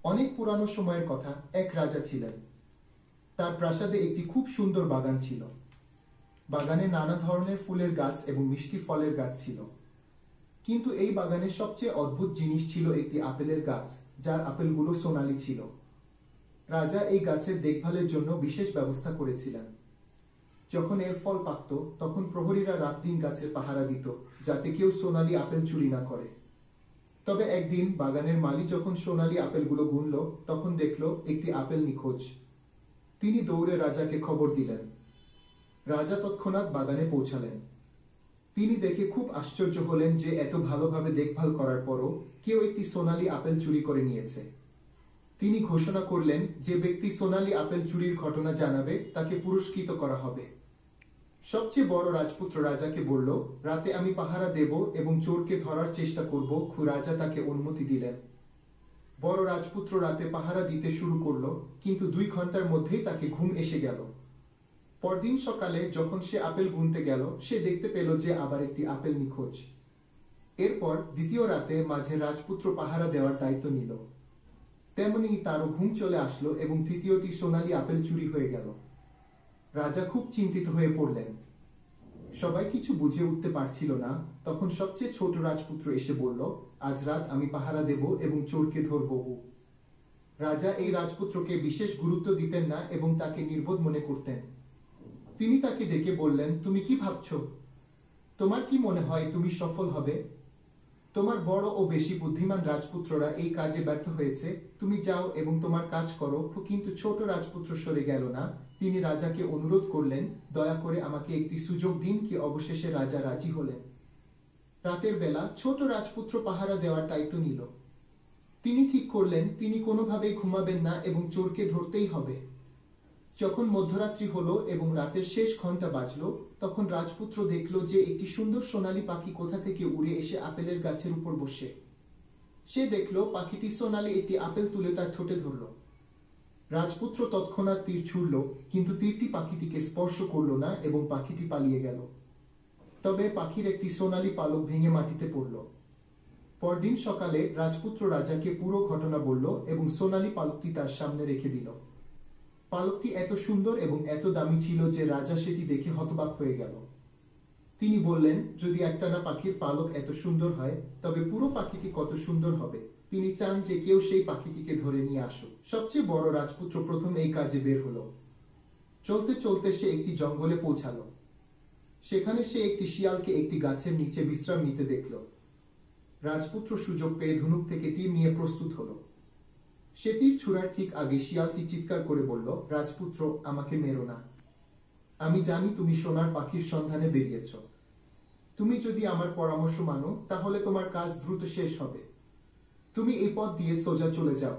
অনেক পুরানো সময়ের কথা। এক রাজা ছিলেন। তার প্রাসাদে একটি খুব সুন্দর বাগান ছিল। বাগানে নানা ধরনের ফুলের গাছ এবং মিষ্টি ফলের গাছ ছিল। কিন্তু এই বাগানের সবচেয়ে অদ্ভুত জিনিস ছিল একটি আপেলের গাছ, যার আপেলগুলো সোনালী ছিল। রাজা এই গাছের দেখভালের জন্য বিশেষ ব্যবস্থা করেছিলেন। যখন এর ফল পাকত, তখন প্রহরীরা রাত দিন গাছের পাহারা দিত, যাতে কেউ সোনালী আপেল চুরি না করে। তবে একদিন বাগানের মালি যখন সোনালী আপেলগুলো গুনল, তখন দেখল একটি আপেল নিখোঁজ। তিনি দৌড়ে রাজাকে খবর দিলেন। রাজা তৎক্ষণাৎ বাগানে পৌঁছালেন। তিনি দেখে খুব আশ্চর্য হলেন যে এত ভালোভাবে দেখভাল করার পরও কেউ একটি সোনালী আপেল চুরি করে নিয়েছে। তিনি ঘোষণা করলেন, যে ব্যক্তি সোনালী আপেল চুরির ঘটনা জানাবে তাকে পুরস্কৃত করা হবে। সবচেয়ে বড় রাজপুত্র রাজাকে বলল, রাতে আমি পাহারা দেব এবং চোরকে ধরার চেষ্টা করব। রাজা তাকে অনুমতি দিলেন। বড় রাজপুত্র রাতে পাহারা দিতে শুরু করল, কিন্তু 2 ঘন্টার মধ্যেই তাকে ঘুম এসে গেল। পরদিন সকালে যখন সে আপেল গুনতে গেল, সে দেখতে পেল যে আবার একটি আপেল নিখোঁজ। এরপর দ্বিতীয় রাতে মাঝে রাজপুত্র পাহারা দেওয়ার দায়িত্ব নিল। তেমনি তারও ঘুম চলে আসলো এবং তৃতীয়টি সোনালী আপেল চুরি হয়ে গেল। রাজা খুব চিন্তিত হয়ে পড়লেন। সবাই কিছু বুঝে উঠতে পারছিল না। তখন সবচেয়ে ছোট রাজপুত্র এসে বলল, আজ রাত আমি পাহারা দেব এবং চোরকে ধরব। রাজা এই রাজপুত্রকে বিশেষ গুরুত্ব দিতেন না এবং তাকে নির্বোধ মনে করতেন। তিনি তাকে ডেকে বললেন, তুমি কি ভাবছো? তোমার কি মনে হয় তুমি সফল হবে? তোমার বড় ও বেশি বুদ্ধিমান রাজপুত্ররা এই কাজে ব্যর্থ হয়েছে। তুমি যাও এবং তোমার কাজ করো। কিন্তু ছোট রাজপুত্র সরে গেল না। তিনি রাজাকে অনুরোধ করলেন, দয়া করে আমাকে একটি সুযোগ দিন। কি অবশেষে রাজা রাজি হলেন। রাতের বেলা ছোট রাজপুত্র পাহারা দেওয়ার দায়িত্ব নিল। তিনি ঠিক করলেন তিনি কোনোভাবেই ঘুমাবেন না এবং চোরকে ধরতেই হবে। যখন মধ্যরাত্রি হলো এবং রাতের শেষ ঘন্টা বাজলো, তখন রাজপুত্র দেখল যে একটি সুন্দর সোনালী পাখি কোথা থেকে উড়ে এসে আপেলের গাছের উপর বসে। সে দেখল পাখিটি সোনালী একটি আপেল তুলে তার ঠোঁটে ধরল। রাজপুত্র তৎক্ষণাৎ তীর ছুড়ল, কিন্তু তীরটি পাখিটিকে স্পর্শ করল না এবং পাখিটি পালিয়ে গেল। তবে পাখির একটি সোনালী পালক ভেঙে মাটিতে পড়ল। পরদিন সকালে রাজপুত্র রাজাকে পুরো ঘটনা বলল এবং সোনালী পালকটি তার সামনে রেখে দিল। পালকটি এত সুন্দর এবং এত দামি ছিল যে রাজা সেটি দেখে হতবাক হয়ে গেল। তিনি বললেন, যদি একটানা পাখির পালক এত সুন্দর হয়, তবে পুরো পাখিটি কত সুন্দর হবে। তিনি চান যে কেউ সেই পাখিটিকে ধরে নিয়ে আসুক। সবচেয়ে বড় রাজপুত্র প্রথম এই কাজে বের হলো। চলতে চলতে সে একটি জঙ্গলে পৌঁছালো। সেখানে সে একটি শিয়ালকে একটি গাছের নিচে বিশ্রাম নিতে দেখল। রাজপুত্র সুযোগ পেয়ে ধনুক থেকে তীর নিয়ে প্রস্তুত হলো। সে তীর ছুড়ার ঠিক আগে শিয়ালটি চিৎকার করে বলল, রাজপুত্র, আমাকে মেরো না। আমি জানি তুমি সোনার পাখির সন্ধানে বেরিয়েছ। তুমি যদি আমার পরামর্শ মানো, তাহলে তোমার কাজ দ্রুত শেষ হবে। তুমি এই পথ দিয়ে সোজা চলে যাও।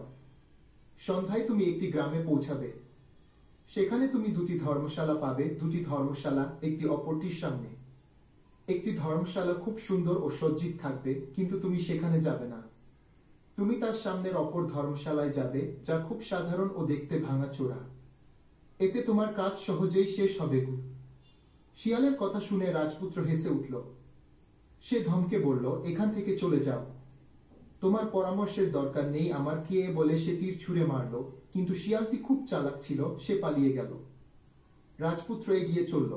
সন্ধ্যায় তুমি একটি গ্রামে পৌঁছাবে। সেখানে তুমি 2টি ধর্মশালা পাবে। 2টি ধর্মশালা একটি অপরটির সামনে। একটি ধর্মশালা খুব সুন্দর ও সজ্জিত থাকবে, কিন্তু তুমি সেখানে যাবে না। তুমি তার সামনের অপর ধর্মশালায় যাবে, যা খুব সাধারণ ও দেখতে ভাঙাচোরা। এতে তোমার কাজ সহজেই শেষ হবে। শিয়ালের কথা শুনে রাজপুত্র হেসে উঠল। সে ধমকে বলল, এখান থেকে চলে যাও। তোমার পরামর্শের দরকার নেই আমার। কে বলে সে তীর ছুঁড়ে মারল, কিন্তু শিয়ালটি খুব চালাক ছিল। সে পালিয়ে গেল। রাজপুত্র এগিয়ে চলল।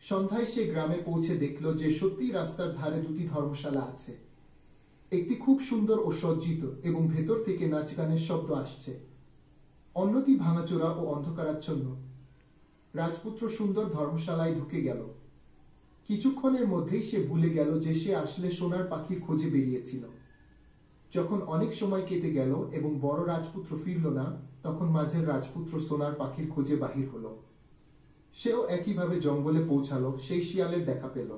সন্ধ্যায় সে গ্রামে পৌঁছে দেখল যে সত্যিই রাস্তার ধারে 2টি ধর্মশালা আছে। একটি খুব সুন্দর ও সজ্জিত এবং ভেতর থেকে নাচ গানের শব্দ আসছে। অন্যটি ভাঙাচোরা ও অন্ধকারাচ্ছন্ন। রাজপুত্র সুন্দর ধর্মশালায় ঢুকে গেল। কিছুক্ষণের মধ্যেই সে ভুলে গেল যে সে আসলে সোনার পাখির খোঁজে বেরিয়েছিল। যখন অনেক সময় কেটে গেল এবং বড় রাজপুত্র ফিরল না, তখন মাঝের রাজপুত্র সোনার পাখির খোঁজে বাহির হলো। সেও একইভাবে জঙ্গলে পৌঁছালো। সেই শিয়ালের দেখা পেল।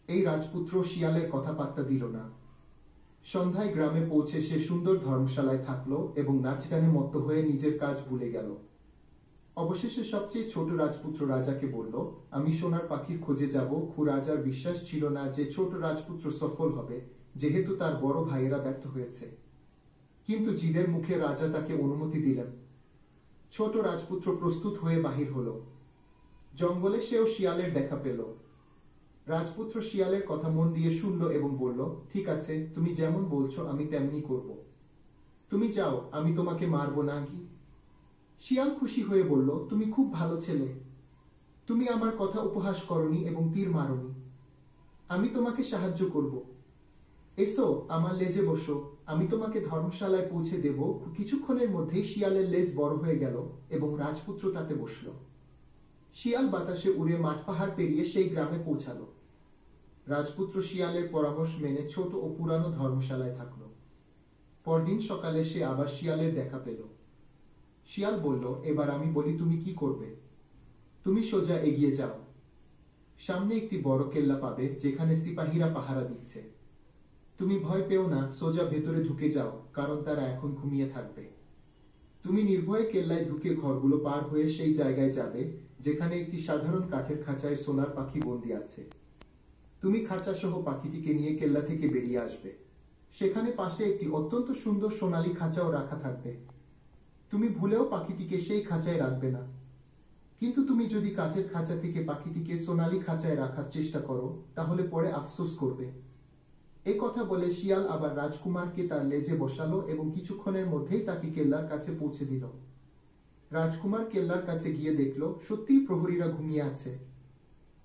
এই রাজপুত্র শিয়ালের কথা পাত্তা দিল না। সন্ধ্যায় গ্রামে পৌঁছে সে সুন্দর ধর্মশালায় থাকলো এবং নাচ গানে মত্ত হয়ে নিজের কাজ ভুলে গেল। অবশেষে সবচেয়ে ছোট রাজপুত্র রাজাকে বলল, আমি সোনার পাখির খোঁজে যাব। রাজার বিশ্বাস ছিল না যে ছোট রাজপুত্র সফল হবে, যেহেতু তার বড় ভাইয়েরা ব্যর্থ হয়েছে। কিন্তু জিদের মুখে রাজা তাকে অনুমতি দিলেন। ছোট রাজপুত্র প্রস্তুত হয়ে বাহির হলো। জঙ্গলে সেও শিয়ালের দেখা পেল। রাজপুত্র শিয়ালের কথা মন দিয়ে শুনল এবং বলল, ঠিক আছে, তুমি যেমন বলছো আমি তেমনি করব। তুমি যাও, আমি তোমাকে মারব না কি? শিয়াল খুশি হয়ে বলল, তুমি খুব ভালো ছেলে। তুমি আমার কথা উপহাস করনি এবং তীর মারনি। আমি তোমাকে সাহায্য করব। এসো, আমার লেজে বসো। আমি তোমাকে ধর্মশালায় পৌঁছে দেব। কিছুক্ষণের মধ্যেই শিয়ালের লেজ বড় হয়ে গেল এবং রাজপুত্র তাতে বসল। শিয়াল বাতাসে উড়ে মাঠ পাহাড় পেরিয়ে সেই গ্রামে পৌঁছালো। রাজপুত্র শিয়ালের পরামর্শ মেনে ছোট ও পুরানো ধর্মশালায় থাকলো। পরদিন সকালে সে আবার শিয়ালের দেখা পেল। শিয়াল বলল, এবার আমি বলি তুমি কি করবে। তুমি সোজা এগিয়ে যাও। সামনে একটি বড় কেল্লা পাবে যেখানে সিপাহীরা পাহারা দিচ্ছে। তুমি ভয় পেও না, সোজা ভেতরে ঢুকে যাও, কারণ তারা এখন ঘুমিয়ে থাকবে। তুমি নির্ভয়ে কেল্লায় ঢুকে ঘরগুলো পার হয়ে সেই জায়গায় যাবে যেখানে একটি সাধারণ কাঠের খাঁচায় সোনার পাখি বন্দী আছে। তুমি খাঁচা সহ পাখিটিকে নিয়ে কেল্লা থেকে বেরিয়ে আসবে। সেখানে পাশে একটি অত্যন্ত সুন্দর সোনালী খাঁচাও রাখা থাকবে। তুমি ভুলেও পাখিটিকে সেই খাঁচায় রাখবে না। কিন্তু তুমি যদি কাঠের খাঁচা থেকে পাখিটিকে সোনালী খাঁচায় রাখার চেষ্টা করো তাহলে পরে আফসোস করবে। এ কথা বলে শিয়াল আবার রাজকুমারকে তার লেজে বসালো এবং কিছুক্ষণের মধ্যেই তাকে কেল্লার কাছে পৌঁছে দিল। রাজকুমার কেল্লার কাছে গিয়ে দেখল সত্যিই প্রহরীরা ঘুমিয়ে আছে।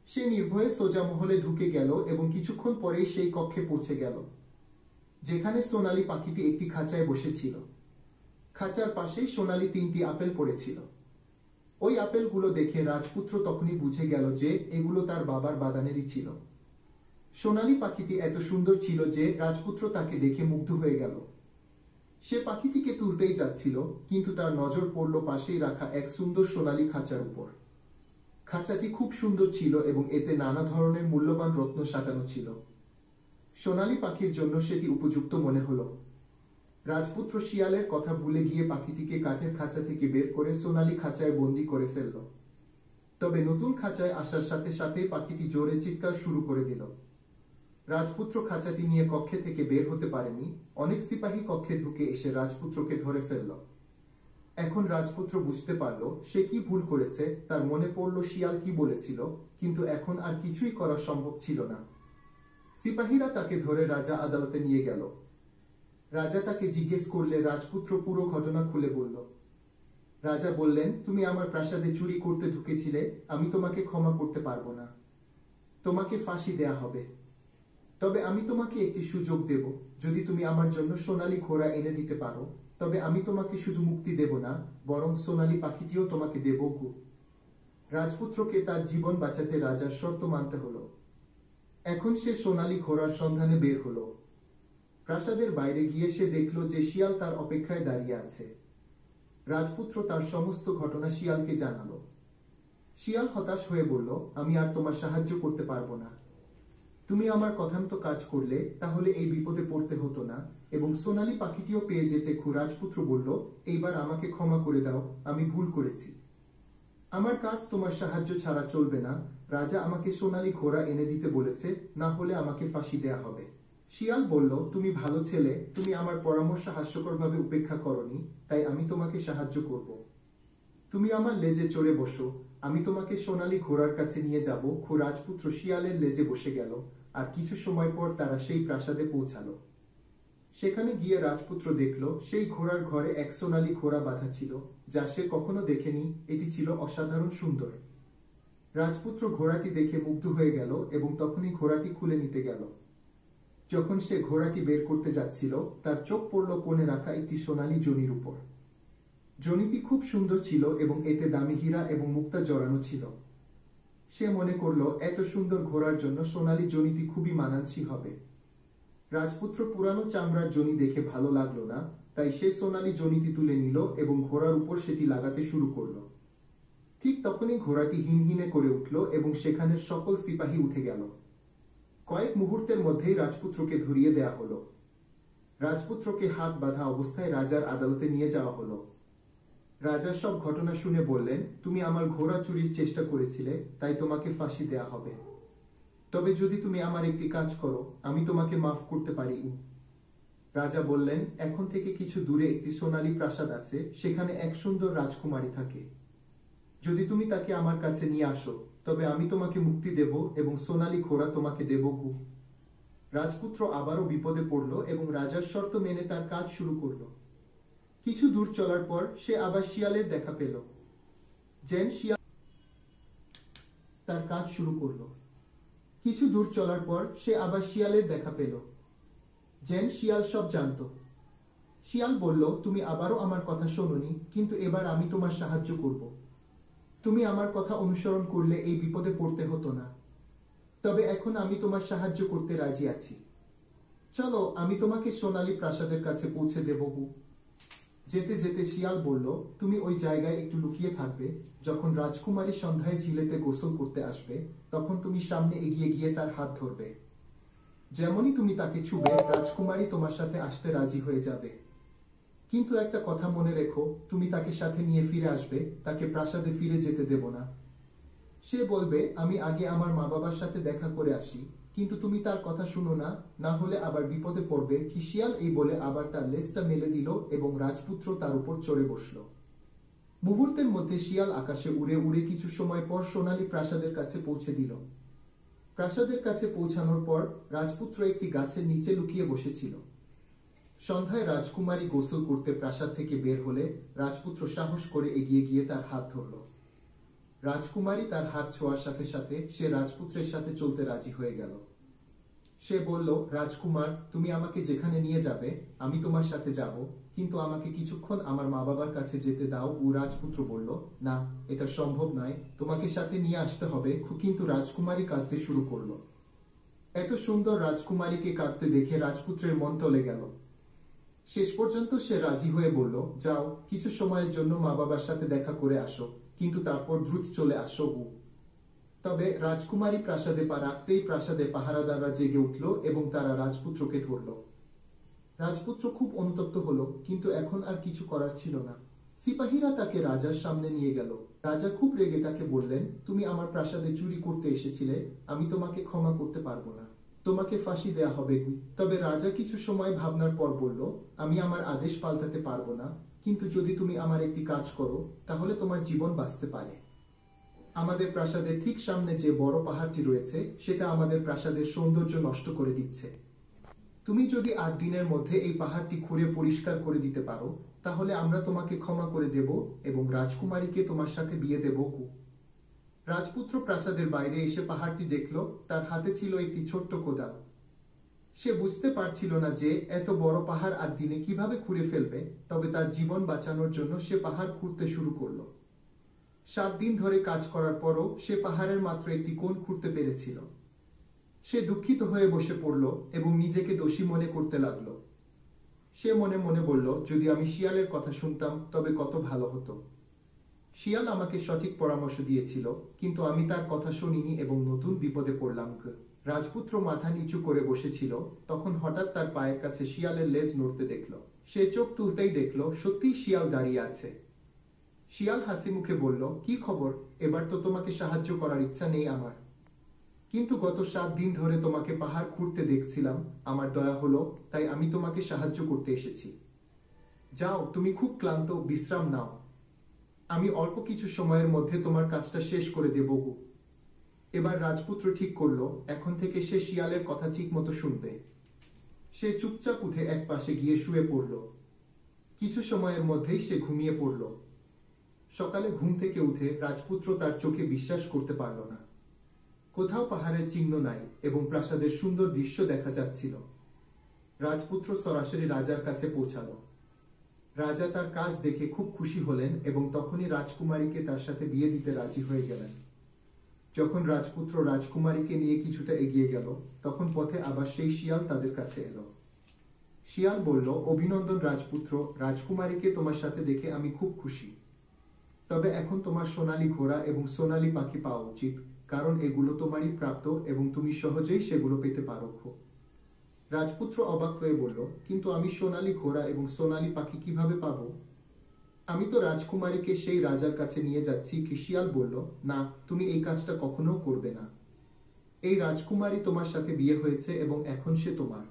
সে নির্ভয়ে সোজা মহলে ঢুকে গেল এবং কিছুক্ষণ পরেই সেই কক্ষে পৌঁছে গেল যেখানে সোনালী পাখিটি একটি খাঁচায় বসেছিল। খাঁচার পাশেই সোনালী 3টি আপেল পড়েছিল। ওই আপেলগুলো দেখে রাজপুত্র তখনই বুঝে গেল যে এগুলো তার বাবার বাগানেরই ছিল। সোনালী পাখিটি এত সুন্দর ছিল যে রাজপুত্র তাকে দেখে মুগ্ধ হয়ে গেল। সে পাখিটিকে তুলতেই যাচ্ছিল, কিন্তু তার নজর পড়ল পাশেই রাখা এক সুন্দর সোনালী খাঁচার উপর। খাঁচাটি খুব সুন্দর ছিল এবং এতে নানা ধরনের মূল্যবান রত্ন সাজানো ছিল। সোনালী পাখির জন্য সেটি উপযুক্ত মনে হলো। রাজপুত্র শিয়ালের কথা ভুলে গিয়ে পাখিটিকে কাঠের খাঁচা থেকে বের করে সোনালী খাঁচায় বন্দি করে ফেলল। তবে নতুন খাঁচায় আসার সাথে সাথে পাখিটি জোরে চিৎকার শুরু করে দিল। রাজপুত্র খাঁচাটি নিয়ে কক্ষে থেকে বের হতে পারেনি। অনেক সিপাহী কক্ষে ঢুকে এসে রাজপুত্রকে ধরে ফেলল। এখন রাজপুত্র বুঝতে পারল সে কি ভুল করেছে। তার মনে পড়ল শিয়াল কি বলেছিল, কিন্তু এখন আর কিছুই করা সম্ভব ছিল না। সিপাহীরা তাকে ধরে রাজা আদালতে নিয়ে গেল। রাজা তাকে জিজ্ঞেস করলে রাজপুত্র পুরো ঘটনা খুলে বলল। রাজা বললেন, তুমি আমার প্রাসাদে চুরি করতে ঢুকেছিলে, আমি তোমাকে ক্ষমা করতে পারবো না। তোমাকে ফাঁসি দেয়া হবে। তবে আমি তোমাকে একটি সুযোগ দেব। যদি তুমি আমার জন্য সোনালী ঘোড়া এনে দিতে পারো তবে আমি তোমাকে শুধু মুক্তি দেব না, বরং সোনালী পাখিটিও তোমাকে দেব। রাজপুত্রকে তার জীবন বাঁচাতে রাজার শর্ত মানতে হলো। এখন সে সোনালী ঘোড়ার সন্ধানে বের হলো। প্রাসাদের বাইরে গিয়ে সে দেখল যে শিয়াল তার অপেক্ষায় দাঁড়িয়ে আছে। রাজপুত্র তার সমস্ত ঘটনা শিয়ালকে জানালো। শিয়াল হতাশ হয়ে বলল, আমি আর তোমার সাহায্য করতে পারবো না। তুমি আমার কথামতো কাজ করলে তাহলে এই বিপদে পড়তে হতো না এবং সোনালী পাখিটিও পেয়ে যেতে। রাজপুত্র বলল, এইবার আমাকে ক্ষমা করে দাও, আমি ভুল করেছি। আমার কাজ তোমার সাহায্য ছাড়া চলবে না। রাজা আমাকে সোনালী ঘোড়া এনে দিতে বলেছে, না হলে আমাকে ফাঁসি দেয়া হবে। শিয়াল বলল, তুমি ভালো ছেলে, তুমি আমার পরামর্শ হাস্যকরভাবে উপেক্ষা করনি, তাই আমি তোমাকে সাহায্য করব। তুমি আমার লেজে চড়ে বসো, আমি তোমাকে সোনালী ঘোড়ার কাছে নিয়ে যাব। রাজপুত্র শিয়ালের লেজে বসে গেল আর কিছু সময় পর তারা সেই প্রাসাদে পৌঁছালো। সেখানে গিয়ে রাজপুত্র দেখল সেই ঘোড়ার ঘরে এক সোনালী ঘোড়া বাঁধা ছিল, যা সে কখনো দেখেনি। এটি ছিল অসাধারণ সুন্দর। রাজপুত্র ঘোড়াটি দেখে মুগ্ধ হয়ে গেল এবং তখনই ঘোড়াটি খুলে নিতে গেল। যখন সে ঘোড়াটি বের করতে যাচ্ছিল তার চোখ পড়ল কোণে রাখা একটি সোনালী জনির উপর। জনিটি খুব সুন্দর ছিল এবং এতে দামি হীরা এবং মুক্তা জড়ানো ছিল। সে মনে করল এত সুন্দর ঘোড়ার জন্য সোনালী জনিটি খুবই মানানসই হবে। রাজপুত্র পুরানো চামড়ার জনি দেখে ভালো লাগলো না, তাই সে সোনালী জনিটি তুলে নিল এবং ঘোড়ার উপর সেটি লাগাতে শুরু করলো। ঠিক তখনই ঘোড়াটি হিনহিনে করে উঠল এবং সেখানে সকল সিপাহী উঠে গেল। কয়েক মুহূর্তের মধ্যেই রাজপুত্রকে ধরিয়ে দেয়া হলো। রাজপুত্রকে হাত বাঁধা অবস্থায় রাজার আদালতে নিয়ে যাওয়া হলো। রাজা সব ঘটনা শুনে বললেন, তুমি আমার ঘোড়া চুরির চেষ্টা করেছিলে, তাই তোমাকে ফাঁসি দেয়া হবে। তবে যদি তুমি আমার একটি কাজ করো আমি তোমাকে মাফ করতে পারি। রাজা বললেন, এখন থেকে কিছু দূরে একটি সোনালী প্রাসাদ আছে, সেখানে এক সুন্দর রাজকুমারী থাকে। যদি তুমি তাকে আমার কাছে নিয়ে আসো তবে আমি তোমাকে মুক্তি দেব এবং সোনালী ঘোড়া তোমাকে দেব। রাজপুত্র আবারও বিপদে পড়ল এবং রাজার শর্ত মেনে তার কাজ শুরু করলো। কিছু দূর চলার পর সে আবার শিয়ালের দেখা পেল। জেন শিয়াল তার কাজ শুরু করলো। কিছু দূর চলার পর সে আবার শিয়ালের দেখা পেল। জেন শিয়াল সব জানতো। শিয়াল বলল, তুমি আবারও আমার কথা শোনোনি, কিন্তু এবার আমি তোমার সাহায্য করব। তুমি আমার কথা অনুসরণ করলে এই বিপদে পড়তে হতো না। তবে এখন আমি তোমার সাহায্য করতে রাজি আছি। চলো, আমি তোমাকে সোনালী প্রাসাদের কাছে পৌঁছে দেব। যেতে যেতে শিয়াল বলল, তুমি ওই জায়গায় একটু লুকিয়ে থাকবে। যখন রাজকুমারী সন্ধ্যায় ঝিলেতে গোসল করতে আসবে, তখন তুমি সামনে এগিয়ে গিয়ে তার হাত ধরবে। যেমনই তুমি তাকে ছুবে, রাজকুমারী তোমার সাথে আসতে রাজি হয়ে যাবে। কিন্তু একটা কথা মনে রেখো, তুমি তাকে সাথে নিয়ে ফিরে আসবে, তাকে প্রাসাদে ফিরে যেতে দেব না। সে বলবে, আমি আগে আমার মা বাবার সাথে দেখা করে আসি, কিন্তু তুমি তার কথা শুনো না, না হলে আবার বিপদে পড়বে। কি শিয়াল এই বলে আবার তার লেজটা মেলে দিল এবং রাজপুত্র তার উপর চড়ে বসল। মুহূর্তের মধ্যে শিয়াল আকাশে উড়ে উড়ে কিছু সময় পর সোনালী প্রাসাদের কাছে পৌঁছে দিল। প্রাসাদের কাছে পৌঁছানোর পর রাজপুত্র একটি গাছের নিচে লুকিয়ে বসেছিল। সন্ধ্যায় রাজকুমারী গোসল করতে প্রাসাদ থেকে বের হলে রাজপুত্র সাহস করে এগিয়ে গিয়ে তার হাত ধরল। রাজকুমারী তার হাত ছোঁয়ার সাথে সাথে সে রাজপুত্রের সাথে চলতে রাজি হয়ে গেল। সে বলল, রাজকুমার, তুমি আমাকে যেখানে নিয়ে যাবে আমি তোমার সাথে যাব, কিন্তু আমাকে কিছুক্ষণ আমার মা বাবার কাছে যেতে দাও। ও রাজপুত্র বলল, না, এটা সম্ভব নয়, তোমাকে সাথে নিয়ে আসতে হবে। কিন্তু রাজকুমারী কাঁদতে শুরু করলো। এত সুন্দর রাজকুমারীকে কাঁদতে দেখে রাজপুত্রের মন টলে গেল। শেষ পর্যন্ত সে রাজি হয়ে বলল, যাও, কিছু সময়ের জন্য মা বাবার সাথে দেখা করে আসো, কিন্তু তারপর দ্রুত চলে আসো। তবে রাজকুমারী প্রাসাদে পা রাখতেই প্রাসাদে পাহারাদাররা জেগে উঠল এবং তারা রাজপুত্রকে ধরল। রাজপুত্র খুব অনুতপ্ত হলো, কিন্তু এখন আর কিছু করার ছিল না। সিপাহীরা তাকে রাজার সামনে নিয়ে গেল। রাজা খুব রেগে তাকে বললেন, তুমি আমার প্রাসাদে চুরি করতে এসেছিলে, আমি তোমাকে ক্ষমা করতে পারবো না, তোমাকে ফাঁসি দেয়া হবে। তবে রাজা কিছু সময় ভাবনার পর বলল, আমি আমার আদেশ পাল্টাতে পারবো না, কিন্তু যদি তুমি আমার একটি কাজ করো তাহলে তোমার জীবন বাঁচতে পারে। আমাদের প্রাসাদের ঠিক সামনে যে বড় পাহাড়টি রয়েছে সেটা আমাদের প্রাসাদের সৌন্দর্য নষ্ট করে দিচ্ছে। তুমি যদি 8 দিনের মধ্যে এই পাহাড়টি খুঁড়ে পরিষ্কার করে দিতে পারো, তাহলে আমরা তোমাকে ক্ষমা করে দেব এবং রাজকুমারীকে তোমার সাথে বিয়ে দেব। রাজপুত্র প্রাসাদের বাইরে এসে পাহাড়টি দেখল। তার হাতে ছিল একটি ছোট্ট কোদাল। সে বুঝতে পারছিল না যে এত বড় পাহাড় 8 দিনে কিভাবে খুঁড়ে ফেলবে। তবে তার জীবন বাঁচানোর জন্য সে পাহাড় খুঁড়তে শুরু করলো। 7 দিন ধরে কাজ করার পরও সে পাহাড়ের মাত্র একটি কোণ খুঁড়তে পেরেছিল। সে দুঃখিত হয়ে বসে পড়ল এবং নিজেকে দোষী মনে করতে লাগলো। সে মনে মনে বলল, যদি আমি শিয়ালের কথা শুনতাম তবে কত ভালো হতো। শিয়াল আমাকে সঠিক পরামর্শ দিয়েছিল, কিন্তু আমি তার কথা শুনিনি এবং নতুন বিপদে পড়লাম। রাজপুত্র মাথা নিচু করে বসেছিল, তখন হঠাৎ তার পায়ের কাছে শিয়ালের লেজ নড়তে দেখল। সে চোখ তুলতেই দেখল সত্যিই শিয়াল দাঁড়িয়ে আছে। শিয়াল হাসি মুখে বলল, কি খবর? এবার তো তোমাকে সাহায্য করার ইচ্ছা নেই আমার, কিন্তু গত 7 দিন ধরে তোমাকে পাহাড় খুঁড়তে দেখছিলাম, আমার দয়া হলো, তাই আমি তোমাকে সাহায্য করতে এসেছি। যাও, তুমি খুব ক্লান্ত, বিশ্রাম নাও। আমি অল্প কিছু সময়ের মধ্যে তোমার কাজটা শেষ করে দেব। এবার রাজপুত্র ঠিক করলো এখন থেকে সে শিয়ালের কথা ঠিক মতো শুনবে। সে চুপচাপ উঠে এক পাশে গিয়ে শুয়ে পড়ল। কিছু সময়ের মধ্যেই সে ঘুমিয়ে পড়ল। সকালে ঘুম থেকে উঠে রাজপুত্র তার চোখে বিশ্বাস করতে পারল না। কোথাও পাহাড়ের চিহ্ন নাই এবং প্রাসাদের সুন্দর দৃশ্য দেখা যাচ্ছিল। রাজপুত্র সরাসরি রাজার কাছে পৌঁছাল। রাজা তার কাজ দেখে খুব খুশি হলেন এবং তখনই রাজকুমারীকে তার সাথে বিয়ে দিতে রাজি হয়ে গেলেন। যখন রাজপুত্র রাজকুমারীকে নিয়ে কিছুটা এগিয়ে গেল, তখন পথে আবার সেই শিয়াল তাদের কাছে এলো। শিয়াল বলল, অভিনন্দন রাজপুত্র, রাজকুমারীকে তোমার সাথে দেখে আমি খুব খুশি। তবে এখন তোমার সোনালী ঘোড়া এবং সোনালী পাখি পাওয়া উচিত, কারণ এগুলো তোমারই প্রাপ্ত এবং তুমি সহজেই সেগুলো পেতে পারো। রাজপুত্র অবাক হয়ে বলল, কিন্তু আমি সোনালী ঘোড়া এবং সোনালী পাখি কিভাবে পাবো? আমি তো রাজকুমারীকে সেই রাজার কাছে নিয়ে যাচ্ছি। শিয়াল বলল, না, তুমি এই কাজটা কখনো করবে না। এই রাজকুমারী তোমার সাথে বিয়ে হয়েছে এবং এখন সে তোমার।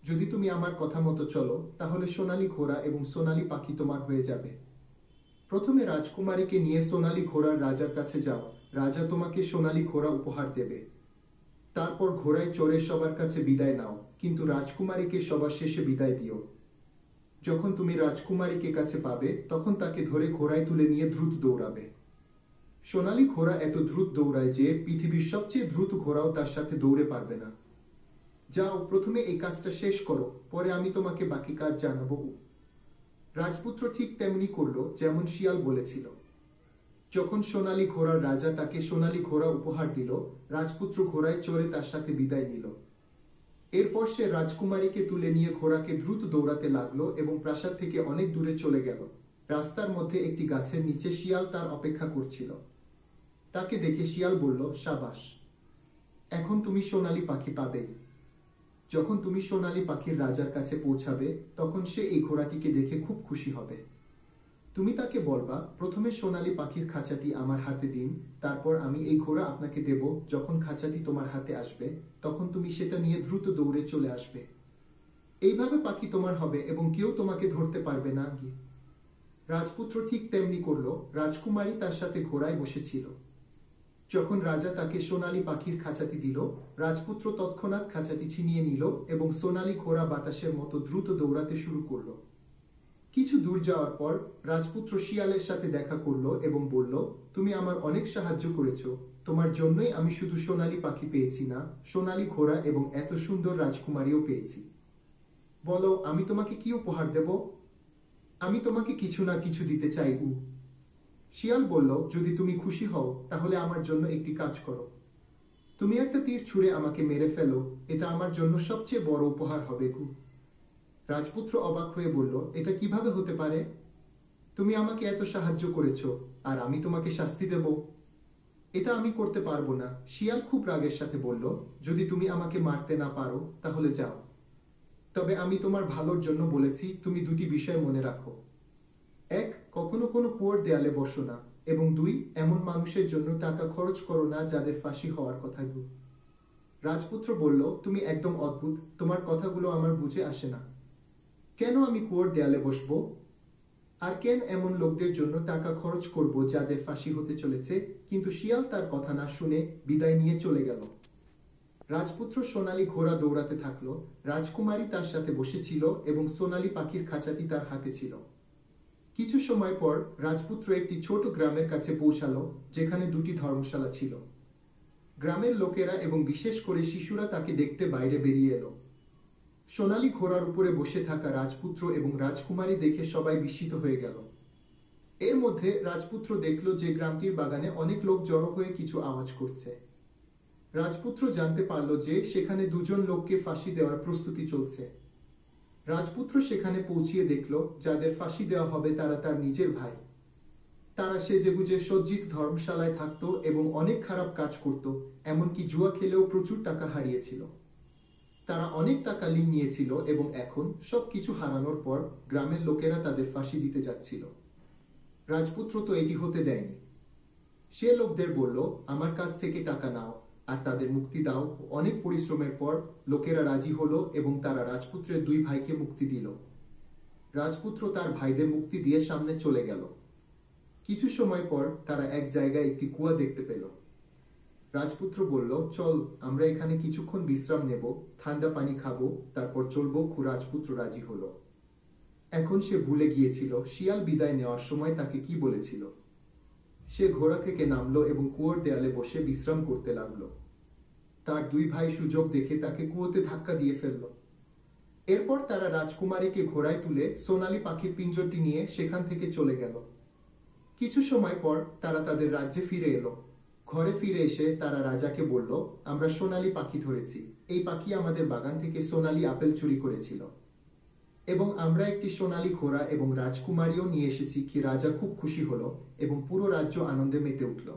যদি তুমি আমার কথা মতো চলো, তাহলে সোনালী ঘোড়া এবং সোনালী পাখি তোমার হয়ে যাবে। প্রথমে রাজকুমারীকে নিয়ে সোনালী ঘোড়ার রাজার কাছে যাও, রাজা তোমাকে সোনালী ঘোড়া উপহার দেবে। তারপর ঘোড়ায় চড়ে সবার কাছে বিদায় নাও, কিন্তু রাজকুমারীকে সবার শেষে বিদায় দিও। যখন তুমি রাজকুমারীকে কাছে পাবে তখন তাকে ধরে ঘোড়ায় তুলে নিয়ে দ্রুত দৌড়াবে। সোনালী ঘোড়া এত দ্রুত দৌড়ায় যে পৃথিবীর সবচেয়ে দ্রুত ঘোড়াও তার সাথে দৌড়ে পারবে না। যাও, প্রথমে এই কাজটা শেষ করো, পরে আমি তোমাকে বাকি কাজ জানাবো। রাজপুত্র ঠিক তেমনি করল যেমন শিয়াল বলেছিল। যখন সোনালী ঘোড়ার রাজা তাকে সোনালী ঘোড়া উপহার দিল, রাজপুত্র ঘোড়ায় চড়ে তার সাথে বিদায় নিল। এরপর সে রাজকুমারীকে তুলে নিয়ে ঘোড়াকে দ্রুত দৌড়াতে লাগলো এবং প্রাসাদ থেকে অনেক দূরে চলে গেল। রাস্তার মধ্যে একটি গাছের নিচে শিয়াল তার অপেক্ষা করছিল। তাকে দেখে শিয়াল বলল, সাবাস, এখন তুমি সোনালী পাখি পাবে। যখন তুমি সোনালী পাখির রাজার কাছে পৌঁছাবে তখন সে এই ঘোড়াটিকে দেখে খুব খুশি হবে। তুমি তাকে বলবা, প্রথমে সোনালী পাখির খাঁচাটি আমার হাতে দিন, তারপর আমি এই ঘোড়া আপনাকে দেব। যখন খাঁচাটি তোমার হাতে আসবে তখন তুমি সেটা নিয়ে দ্রুত দৌড়ে চলে আসবে। এইভাবে পাখি তোমার হবে এবং কেউ তোমাকে ধরতে পারবে না। রাজপুত্র ঠিক তেমনি করল। রাজকুমারী তার সাথে ঘোড়ায় বসেছিল। যখন রাজা তাকে সোনালী পাখির খাঁচাটি দিল, রাজপুত্র তৎক্ষণাৎ খাঁচাটি ছিনিয়ে নিল এবং সোনালী ঘোড়া বাতাসের মতো দ্রুত দৌড়াতে শুরু করল। কিছু দূর যাওয়ার পর রাজপুত্র শিয়ালের সাথে দেখা করলো এবং বলল, তুমি আমার অনেক সাহায্য করেছো। তোমার জন্যই আমি শুধু সোনালী পাখি পেয়েছি না, সোনালী ঘোড়া এবং এত সুন্দর রাজকুমারীও পেয়েছি। বলো, আমি তোমাকে কি উপহার দেব? আমি তোমাকে কিছু না কিছু দিতে চাই। শিয়াল বলল, যদি তুমি খুশি হও তাহলে আমার জন্য একটি কাজ করো। তুমি একটা তীর ছুঁড়ে আমাকে মেরে ফেলো, এটা আমার জন্য সবচেয়ে বড় উপহার হবে। রাজপুত্র অবাক হয়ে বলল, এটা কিভাবে হতে পারে? তুমি আমাকে এত সাহায্য করেছো আর আমি তোমাকে শাস্তি দেব? এটা আমি করতে পারবো না। শিয়াল খুব রাগের সাথে বলল, যদি তুমি আমাকে মারতে না পারো তাহলে যাও। তবে আমি তোমার ভালোর জন্য বলেছি, তুমি দুটি বিষয় মনে রাখো। এক, কখনো কোনো কুয়োর দেয়ালে বসো না, এবং দুই, এমন মানুষের জন্য টাকা খরচ করো না যাদের ফাঁসি হওয়ার কথা। রাজপুত্র বলল, তুমি একদম অদ্ভুত, তোমার কথাগুলো আমার বুঝে আসে না। কেন আমি কুয়োর দেয়ালে বসবো? আর কেন এমন লোকদের জন্য টাকা খরচ করব যাদের ফাঁসি হতে চলেছে? কিন্তু শিয়াল তার কথা না শুনে বিদায় নিয়ে চলে গেল। রাজপুত্র সোনালী ঘোড়া দৌড়াতে থাকলো। রাজকুমারী তার সাথে বসেছিল এবং সোনালী পাখির খাঁচাটি তার হাতে ছিল। কিছু সময় পর রাজপুত্র একটি ছোট গ্রামের কাছে পৌঁছালো যেখানে দুটি ধর্মশালা ছিল। গ্রামের লোকেরা এবং বিশেষ করে শিশুরা তাকে দেখতে বাইরে বেরিয়ে এলো। সোনালী ঘোড়ার উপরে বসে থাকা রাজপুত্র এবং রাজকুমারী দেখে সবাই বিস্মিত হয়ে গেল। এর মধ্যে রাজপুত্র দেখল যে গ্রামটির বাগানে অনেক লোক জড়ো হয়ে কিছু আওয়াজ করছে। রাজপুত্র জানতে পারল যে সেখানে দুজন লোককে ফাঁসি দেওয়ার প্রস্তুতি চলছে। রাজপুত্র সেখানে পৌঁছিয়ে দেখল যাদের ফাঁসি দেওয়া হবে তারা তার নিজের ভাই। তারা সেজেগুজে সজ্জিত ধর্মশালায় থাকতো এবং অনেক খারাপ কাজ করত, এমনকি জুয়া খেলেও প্রচুর টাকা হারিয়েছিল। তারা অনেক টাকা ঋণ নিয়েছিল এবং এখন সবকিছু হারানোর পর গ্রামের লোকেরা তাদের ফাঁসি দিতে যাচ্ছিল। রাজপুত্র তো এটি হতে দেয়নি। সে লোকদের বলল, আমার কাছ থেকে টাকা নাও আর তাদের মুক্তি দাও। অনেক পরিশ্রমের পর লোকেরা রাজি হলো এবং তারা রাজপুত্রের দুই ভাইকে মুক্তি দিল। রাজপুত্র তার ভাইদের মুক্তি দিয়ে সামনে চলে গেল। কিছু সময় পর তারা এক জায়গায় একটি কুয়া দেখতে পেল। রাজপুত্র বলল, চল আমরা এখানে কিছুক্ষণ বিশ্রাম নেব, ঠান্ডা পানি খাবো, তারপর চলবো। রাজপুত্র রাজি হলো। এখন সে ভুলে গিয়েছিল শিয়াল বিদায় নেওয়ার সময় তাকে কি বলেছিল। সে ঘোড়া থেকে নামলো এবং কুয়োর দেয়ালে বসে বিশ্রাম করতে লাগলো। তার দুই ভাই সুযোগ দেখে তাকে কুয়োতে ধাক্কা দিয়ে ফেলল। এরপর তারা রাজকুমারীকে ঘোড়ায় তুলে সোনালী পাখির পিঞ্জরটি নিয়ে সেখান থেকে চলে গেল। কিছু সময় পর তারা তাদের রাজ্যে ফিরে এলো। ঘরে ফিরে এসে তারা রাজাকে বলল, আমরা সোনালী পাখি ধরেছি। এই পাখি আমাদের বাগান থেকে সোনালী আপেল চুরি করেছিল এবং আমরা একটি সোনালী ঘোড়া এবং রাজকুমারীও নিয়ে এসেছি। কি রাজা খুব খুশি হলো এবং পুরো রাজ্য আনন্দে মেতে উঠল।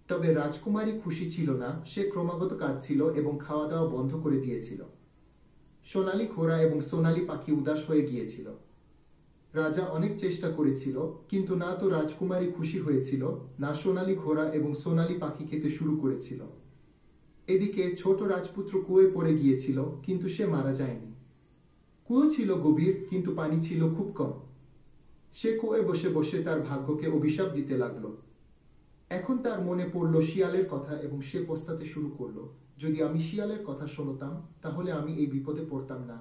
তবে রাজকুমারী খুশি ছিল না। সে ক্রমাগত কাঁদছিল এবং খাওয়া দাওয়া বন্ধ করে দিয়েছিল। সোনালী ঘোড়া এবং সোনালী পাখি উদাস হয়ে গিয়েছিল। রাজা অনেক চেষ্টা করেছিল, কিন্তু না তো রাজকুমারী খুশি হয়েছিল, না সোনালী ঘোড়া এবং সোনালী পাখি খেতে শুরু করেছিল। এদিকে ছোট রাজপুত্র কুয়োয় পড়ে গিয়েছিল, কিন্তু সে মারা যায়নি। কুয়ো ছিল গভীর, কিন্তু পানি ছিল খুব কম। সে কুয়োয় বসে বসে তার ভাগ্যকে অভিশাপ দিতে লাগলো। এখন তার মনে পড়ল শিয়ালের কথা এবং সে পস্তাতে শুরু করলো, যদি আমি শিয়ালের কথা শুনতাম তাহলে আমি এই বিপদে পড়তাম না।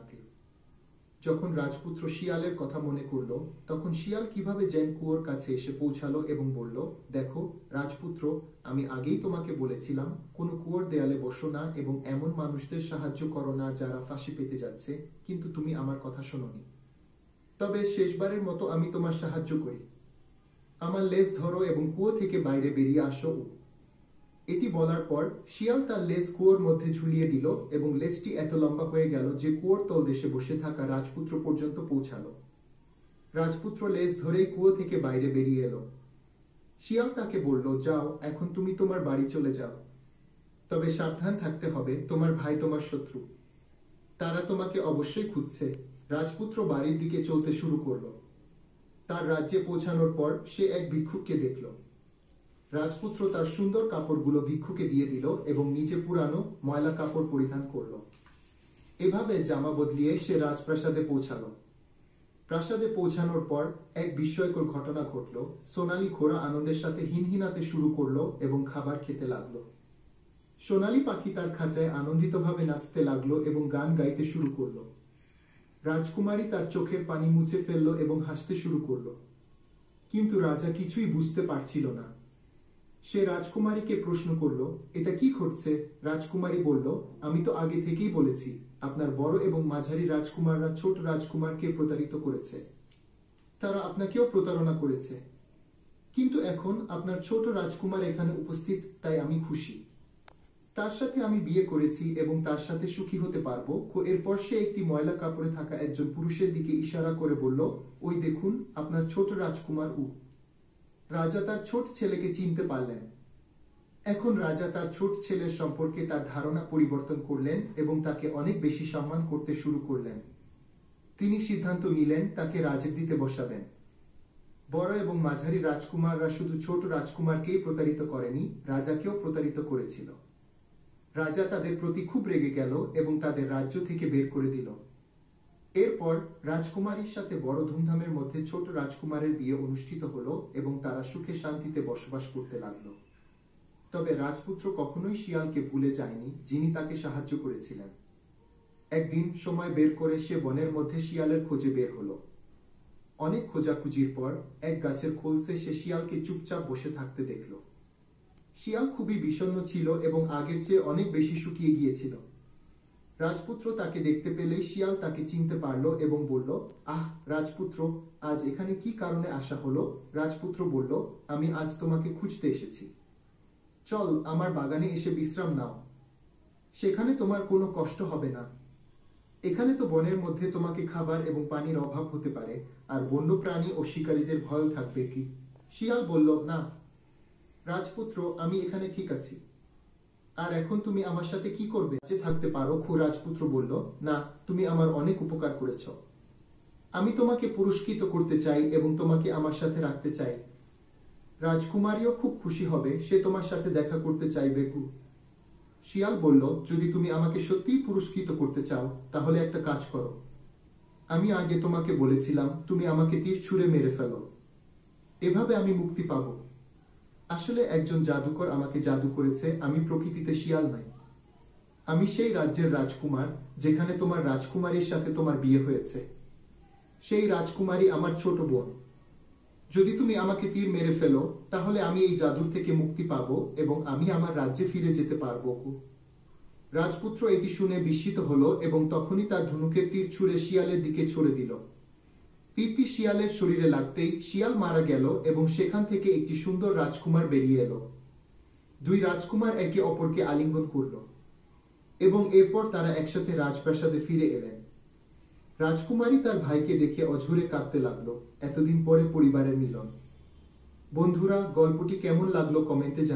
যখন রাজপুত্র শিয়ালের কথা মনে করল, তখন শিয়াল কিভাবে জেন কুয়োর কাছে এসে পৌঁছালো এবং বলল, দেখো রাজপুত্র, আমি আগেই তোমাকে বলেছিলাম কোনো কুয়োর দেয়ালে বসো না এবং এমন মানুষদের সাহায্য করো না যারা ফাঁসি পেতে যাচ্ছে, কিন্তু তুমি আমার কথা শোনোনি। তবে শেষবারের মতো আমি তোমার সাহায্য করি, আমার লেজ ধরো এবং কুয়ো থেকে বাইরে বেরিয়ে আসো। এটি বলার পর শিয়াল তার লেজ কুয়োর মধ্যে ঝুলিয়ে দিল এবং লেজটি এত লম্বা হয়ে গেল যে কুয়োর তলদেশে বসে থাকা রাজপুত্র পর্যন্ত পৌঁছালো। রাজপুত্র লেজ ধরেই কুয়ো থেকে বাইরে বেরিয়ে এলো। শিয়াল তাকে বলল, যাও, এখন তুমি তোমার বাড়ি চলে যাও। তবে সাবধান থাকতে হবে, তোমার ভাই তোমার শত্রু, তারা তোমাকে অবশ্যই খুঁজছে। রাজপুত্র বাড়ির দিকে চলতে শুরু করলো। তার রাজ্যে পৌঁছানোর পর সে এক ভিক্ষুককে দেখল। রাজপুত্র তার সুন্দর কাপড়গুলো ভিক্ষুকে দিয়ে দিল এবং নিজে পুরানো ময়লা কাপড় পরিধান করল। এভাবে জামা বদলিয়ে সে রাজপ্রাসাদে পৌঁছালো। প্রাসাদে পৌঁছানোর পর এক বিস্ময়কর ঘটনা ঘটল। সোনালী ঘোড়া আনন্দের সাথে হিনহিনাতে শুরু করলো এবং খাবার খেতে লাগলো। সোনালী পাখি তার খাঁচায় আনন্দিতভাবে নাচতে লাগলো এবং গান গাইতে শুরু করলো। রাজকুমারী তার চোখের পানি মুছে ফেললো এবং হাসতে শুরু করলো। কিন্তু রাজা কিছুই বুঝতে পারছিল না। সে রাজকুমারীকে প্রশ্ন করল, এটা কি ঘটছে? রাজকুমারী বলল, আমি তো আগে থেকেই বলেছি আপনার বড় এবং মাঝারি রাজকুমাররা ছোট রাজকুমারকে প্রতারিত করেছে, তারা আপনাকেও প্রতারণা করেছে, কিন্তু এখন আপনার ছোট রাজকুমার এখানে উপস্থিত, তাই আমি খুশি। তার সাথে আমি বিয়ে করেছি এবং তার সাথে সুখী হতে পারবো। এরপর সে একটি ময়লা কাপড়ে থাকা একজন পুরুষের দিকে ইশারা করে বলল, ওই দেখুন আপনার ছোট রাজকুমার উ। রাজা তার ছোট ছেলেকে চিনতে পারলেন। এখন রাজা তার ছোট ছেলের সম্পর্কে তার ধারণা পরিবর্তন করলেন এবং তাকে অনেক বেশি সম্মান করতে শুরু করলেন। তিনি সিদ্ধান্ত নিলেন তাকে রাজগদ্দিতে বসাবেন। বড় এবং মাঝারি রাজকুমাররা শুধু ছোট রাজকুমারকেই প্রতারিত করেনি, রাজাকেও প্রতারিত করেছিল। রাজা তাদের প্রতি খুব রেগে গেল এবং তাদের রাজ্য থেকে বের করে দিল। এরপর রাজকুমারীর সাথে বড় ধুমধামের মধ্যে ছোট রাজকুমারের বিয়ে অনুষ্ঠিত হলো এবং তারা সুখে শান্তিতে বসবাস করতে লাগলো। তবে রাজপুত্র কখনোই শিয়ালকে ভুলে যায়নি, যিনি তাকে সাহায্য করেছিলেন। একদিন সময় বের করে সে বনের মধ্যে শিয়ালের খোঁজে বের হলো। অনেক খোঁজাখুঁজির পর এক গাছের খোলসে সে শিয়ালকে চুপচাপ বসে থাকতে দেখল। শিয়াল খুবই বিষণ্ণ ছিল এবং আগের চেয়ে অনেক বেশি শুকিয়ে গিয়েছিল। রাজপুত্র তাকে দেখতে পেলেই শিয়াল তাকে চিনতে পারল এবং বলল, আহ রাজপুত্র, আজ এখানে কি কারণে আসা হলো? রাজপুত্র বলল, আমি আজ তোমাকে খুঁজতে এসেছি। চল আমার বাগানে এসে বিশ্রাম নাও, সেখানে তোমার কোনো কষ্ট হবে না। এখানে তো বনের মধ্যে তোমাকে খাবার এবং পানির অভাব হতে পারে, আর বন্য প্রাণী ও শিকারীদের ভয় থাকবে কি? শিয়াল বলল, না রাজপুত্র, আমি এখানে ঠিক আছি। আর এখন তুমি আমার সাথে কি করবে? যে থাকতে পারো। রাজপুত্র বলল, না, তুমি আমার অনেক উপকার করেছ, আমি তোমাকে পুরস্কৃত করতে চাই এবং তোমাকে আমার সাথে রাখতে চাই। রাজকুমারীও খুব খুশি হবে, সে তোমার সাথে দেখা করতে চাইবে। শিয়াল বলল, যদি তুমি আমাকে সত্যিই পুরস্কৃত করতে চাও তাহলে একটা কাজ করো। আমি আগে তোমাকে বলেছিলাম তুমি আমাকে তীর ছুঁড়ে মেরে ফেলো, এভাবে আমি মুক্তি পাবো। আসলে একজন জাদুকর আমাকে জাদু করেছে, আমি প্রকৃতিতে শিয়াল নাই। আমি সেই রাজ্যের রাজকুমার যেখানে তোমার রাজকুমারীর সাথে তোমার বিয়ে হয়েছে। সেই রাজকুমারী আমার ছোট বোন। যদি তুমি আমাকে তীর মেরে ফেলো তাহলে আমি এই জাদুর থেকে মুক্তি পাবো এবং আমি আমার রাজ্যে ফিরে যেতে পারবো। রাজপুত্র এটি শুনে বিস্মিত হলো এবং তখনই তার ধনুকের তীর ছুঁড়ে শিয়ালের দিকে ছুড়ে দিল। তীরটি শিয়ালের শরীরে লাগতেই শিয়াল মারা গেল এবং সেখান থেকে একটি সুন্দর রাজকুমার বেরিয়ে এলো। দুই রাজকুমার একে অপরকে আলিঙ্গন করল এবং এরপর তারা একসাথে রাজপ্রাসাদে ফিরে এলেন। রাজকুমারী তার ভাইকে দেখে অঝরে কাঁদতে লাগলো। এতদিন পরে পরিবারের মিলন। বন্ধুরা, গল্পটি কেমন লাগলো কমেন্টে জানান।